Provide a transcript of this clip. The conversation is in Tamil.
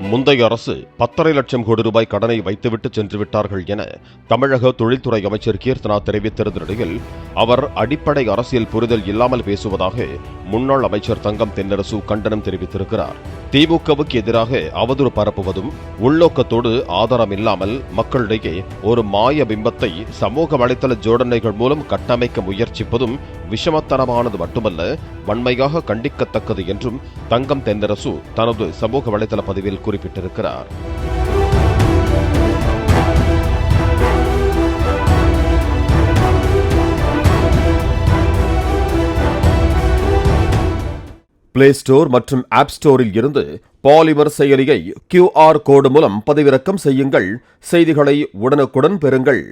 முந்தைய அரசு 10.5 லட்சம் கோடி ரூபாய் கடனை வைத்துவிட்டு சென்று விட்டார்கள் என தமிழக தொழில்துறை அமைச்சர் கீர்த்தனா தெரிவித்திருந்த நிலையில் அவர் அடிப்படை அரசியல் புரிதல் இல்லாமல் பேசுவதாக முன்னாள் அமைச்சர் தங்கம் தென்னரசு கண்டனம் தெரிவித்திருக்கிறார். திமுகவுக்கு எதிராக அவதூறு பரப்புவதும் உள்நோக்கத்தோடு ஆதாரம் இல்லாமல் மக்களிடையே ஒரு மாய பிம்பத்தை சமூக வலைதள ஜோடனைகள் மூலம் கட்டமைக்க முயற்சிப்பதும் விஷமத்தனமானது மட்டுமல்ல, வன்மையாக கண்டிக்கத்தக்கது என்றும் தங்கம் தென்னரசு தனது சமூக வலைதள பதிவில் குறிப்பிட்டிருக்கிறார். பிளே ஸ்டோர் மற்றும் ஆப் ஸ்டோரில் இருந்து பாலிமர் செயலியை QR கோடு மூலம் பதிவிறக்கம் செய்யுங்கள். செய்திகளை உடனுக்குடன் பெறுங்கள்.